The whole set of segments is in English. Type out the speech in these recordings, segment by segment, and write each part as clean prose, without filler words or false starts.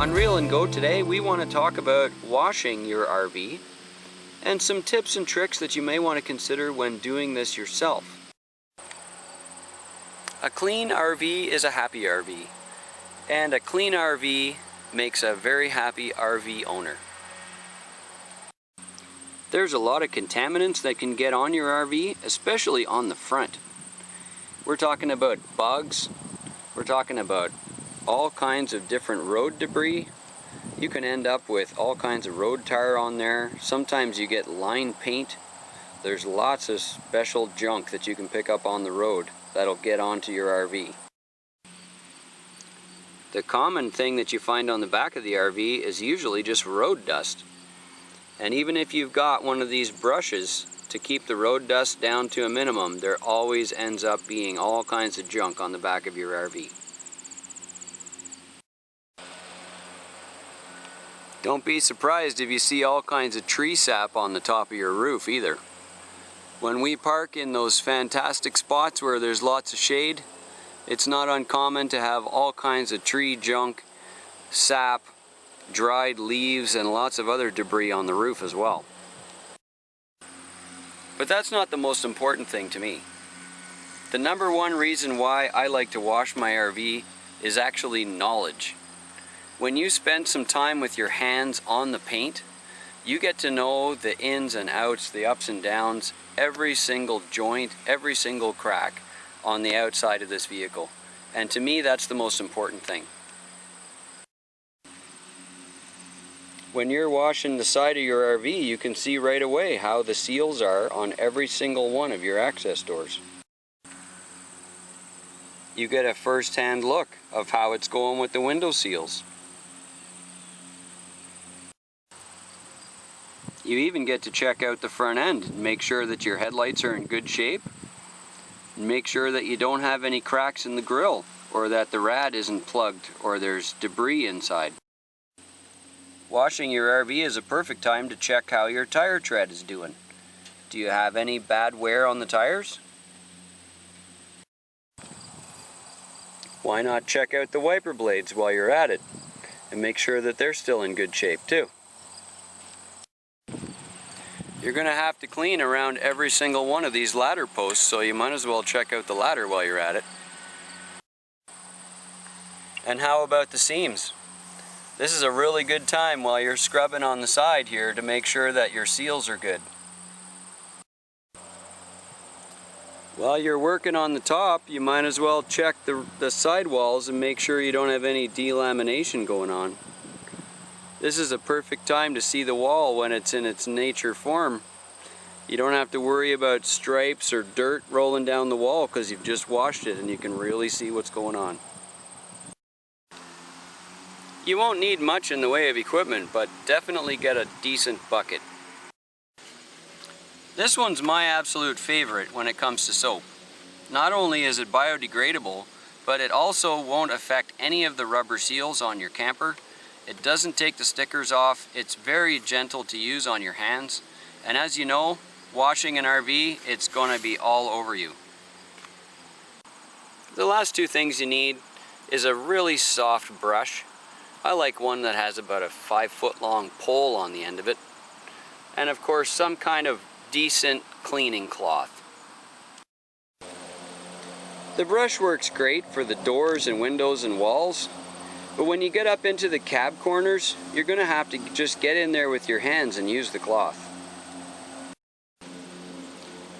On Reel and Go today, we want to talk about washing your RV and some tips and tricks that you may want to consider when doing this yourself. A clean RV is a happy RV, and a clean RV makes a very happy RV owner. There's a lot of contaminants that can get on your RV, especially on the front. We're talking about bugs, we're talking about all kinds of different road debris. You can end up with all kinds of road tire on there. Sometimes you get line paint. There's lots of special junk that you can pick up on the road that'll get onto your RV. The common thing that you find on the back of the RV is usually just road dust. And even if you've got one of these brushes to keep the road dust down to a minimum, there always ends up being all kinds of junk on the back of your RV. Don't be surprised if you see all kinds of tree sap on the top of your roof either. When we park in those fantastic spots where there's lots of shade, it's not uncommon to have all kinds of tree junk, sap, dried leaves, and lots of other debris on the roof as well. But that's not the most important thing to me. The number one reason why I like to wash my RV is actually knowledge. When you spend some time with your hands on the paint, you get to know the ins and outs, the ups and downs, every single joint, every single crack on the outside of this vehicle. And to me, that's the most important thing. When you're washing the side of your RV, you can see right away how the seals are on every single one of your access doors. You get a first-hand look of how it's going with the window seals. You even get to check out the front end and make sure that your headlights are in good shape. And make sure that you don't have any cracks in the grille, or that the rad isn't plugged, or there's debris inside. Washing your RV is a perfect time to check how your tire tread is doing. Do you have any bad wear on the tires? Why not check out the wiper blades while you're at it and make sure that they're still in good shape too. You're going to have to clean around every single one of these ladder posts, so you might as well check out the ladder while you're at it. And how about the seams? This is a really good time while you're scrubbing on the side here to make sure that your seals are good. While you're working on the top, you might as well check the sidewalls and make sure you don't have any delamination going on. This is a perfect time to see the wall when it's in its nature form. You don't have to worry about stripes or dirt rolling down the wall because you've just washed it and you can really see what's going on. You won't need much in the way of equipment, but definitely get a decent bucket. This one's my absolute favorite when it comes to soap. Not only is it biodegradable, but it also won't affect any of the rubber seals on your camper. It doesn't take the stickers off. It's very gentle to use on your hands. And as you know, washing an RV, it's going to be all over you. The last two things you need is a really soft brush. I like one that has about a 5-foot long pole on the end of it. And of course, some kind of decent cleaning cloth. The brush works great for the doors and windows and walls. But when you get up into the cab corners, you're going to have to just get in there with your hands and use the cloth.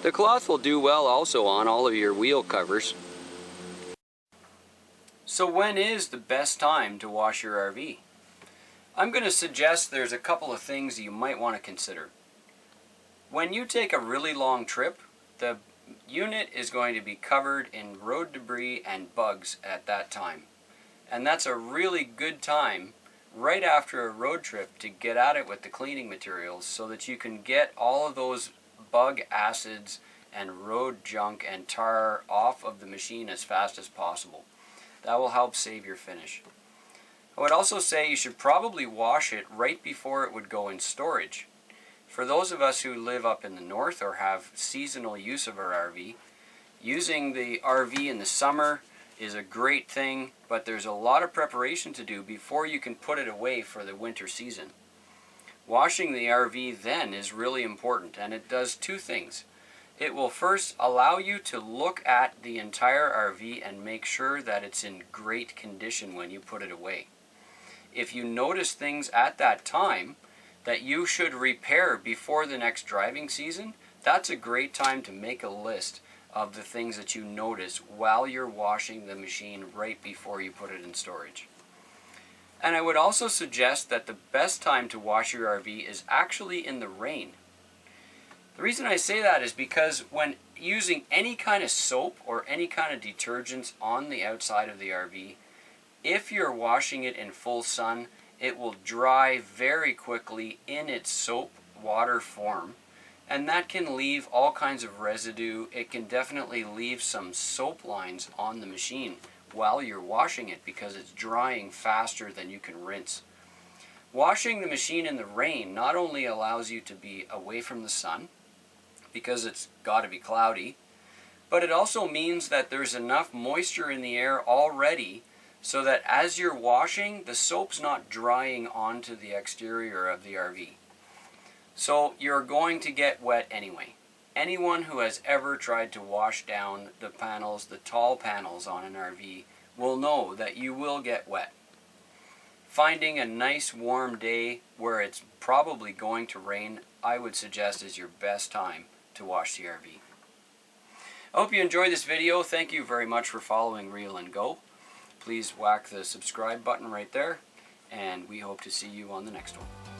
The cloth will do well also on all of your wheel covers. So when is the best time to wash your RV? I'm going to suggest there's a couple of things you might want to consider. When you take a really long trip, the unit is going to be covered in road debris and bugs at that time. And that's a really good time right after a road trip to get at it with the cleaning materials so that you can get all of those bug acids and road junk and tar off of the machine as fast as possible. That will help save your finish. I would also say you should probably wash it right before it would go in storage. For those of us who live up in the north or have seasonal use of our RV, using the RV in the summer is a great thing, but there's a lot of preparation to do before you can put it away for the winter season. Washing the RV then is really important, and it does two things. It will first allow you to look at the entire RV and make sure that it's in great condition when you put it away. If you notice things at that time that you should repair before the next driving season, that's a great time to make a list of the things that you notice while you're washing the machine right before you put it in storage. And I would also suggest that the best time to wash your RV is actually in the rain. The reason I say that is because when using any kind of soap or any kind of detergents on the outside of the RV, if you're washing it in full sun, it will dry very quickly in its soap water form, and that can leave all kinds of residue. It can definitely leave some soap lines on the machine while you're washing it because it's drying faster than you can rinse. Washing the machine in the rain not only allows you to be away from the sun, because it's got to be cloudy, but it also means that there's enough moisture in the air already so that as you're washing, the soap's not drying onto the exterior of the RV. So you're going to get wet anyway. Anyone who has ever tried to wash down the panels, the tall panels on an RV, will know that you will get wet. Finding a nice warm day where it's probably going to rain, I would suggest is your best time to wash the RV. I hope you enjoyed this video. Thank you very much for following Reel and Go. Please whack the subscribe button right there, and we hope to see you on the next one.